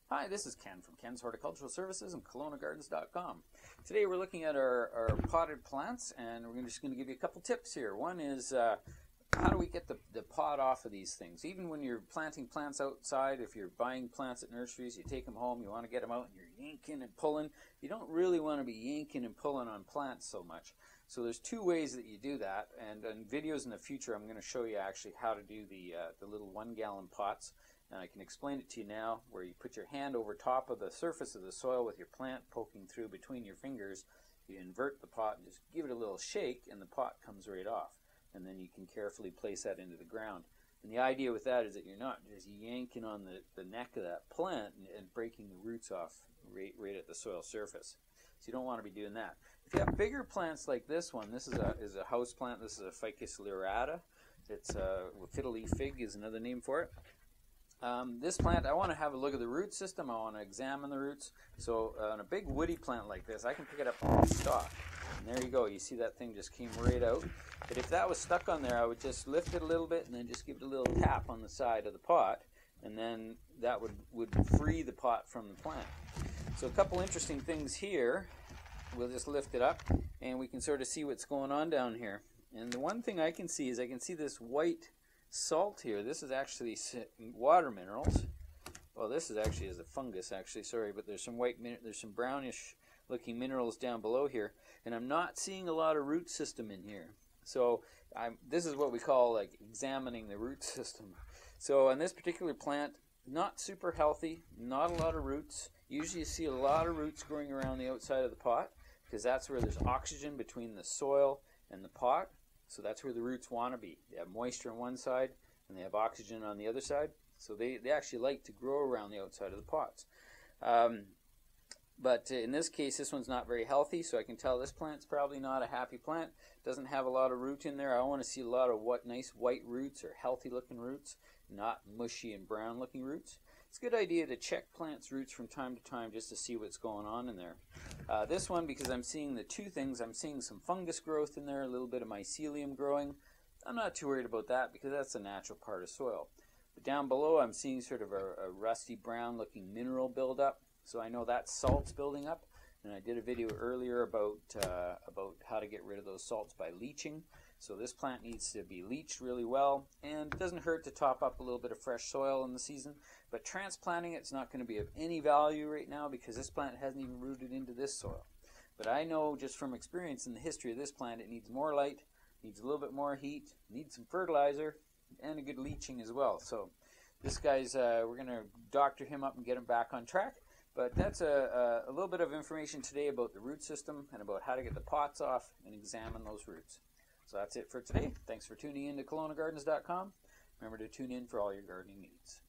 Hi, this is Ken from Ken's Horticultural Services and KelownaGardens.com. Today we're looking at our potted plants, and we're just going to give you a couple tips here. One is how do we get the pot off of these things? Even when you're planting plants outside, if you're buying plants at nurseries, you take them home, you want to get them out, and you're yanking and pulling. You don't really want to be yanking and pulling on plants so much. So there's two ways that you do that, and in videos in the future I'm going to show you actually how to do the little 1-gallon pots. And I can explain it to you now, where you put your hand over top of the surface of the soil with your plant poking through between your fingers. You invert the pot and just give it a little shake, and the pot comes right off. And then you can carefully place that into the ground. And the idea with that is that you're not just yanking on the neck of that plant and breaking the roots off right at the soil surface. So you don't want to be doing that. If you have bigger plants like this one, this is a house plant. This is a Ficus lyrata. It's fiddle leaf fig is another name for it. This plant, I want to have a look at the root system. I want to examine the roots. So on a big woody plant like this, I can pick it up on the stalk. And there you go. You see that thing just came right out. But if that was stuck on there, I would just lift it a little bit and then just give it a little tap on the side of the pot. And then that would free the pot from the plant. So a couple interesting things here. We'll just lift it up and we can sort of see what's going on down here. And the one thing I can see is I can see this white salt here. This is actually water minerals. Well, this is actually a fungus, actually, sorry, but there's some brownish looking minerals down below here, and I'm not seeing a lot of root system in here. So this is what we call like examining the root system. So on this particular plant, not super healthy, not a lot of roots. Usually you see a lot of roots growing around the outside of the pot because that's where there's oxygen between the soil and the pot. So that's where the roots want to be. They have moisture on one side and they have oxygen on the other side. So they actually like to grow around the outside of the pots. But in this case, this one's not very healthy, so I can tell this plant's probably not a happy plant. Doesn't have a lot of root in there. I want to see a lot of nice white roots or healthy looking roots, not mushy and brown looking roots. It's a good idea to check plants' roots from time to time just to see what's going on in there. This one, because I'm seeing the two things, I'm seeing some fungus growth in there, a little bit of mycelium growing. I'm not too worried about that because that's a natural part of soil. But down below I'm seeing sort of a rusty brown looking mineral buildup. So I know that salt's building up. And I did a video earlier about how to get rid of those salts by leaching. So this plant needs to be leached really well, and it doesn't hurt to top up a little bit of fresh soil in the season. But transplanting it's not going to be of any value right now because this plant hasn't even rooted into this soil. But I know just from experience in the history of this plant, it needs more light, needs a little bit more heat, needs some fertilizer, and a good leaching as well. So this guy's, we're going to doctor him up and get him back on track. But that's a little bit of information today about the root system and about how to get the pots off and examine those roots. So that's it for today. Thanks for tuning in to KelownaGardens.com. Remember to tune in for all your gardening needs.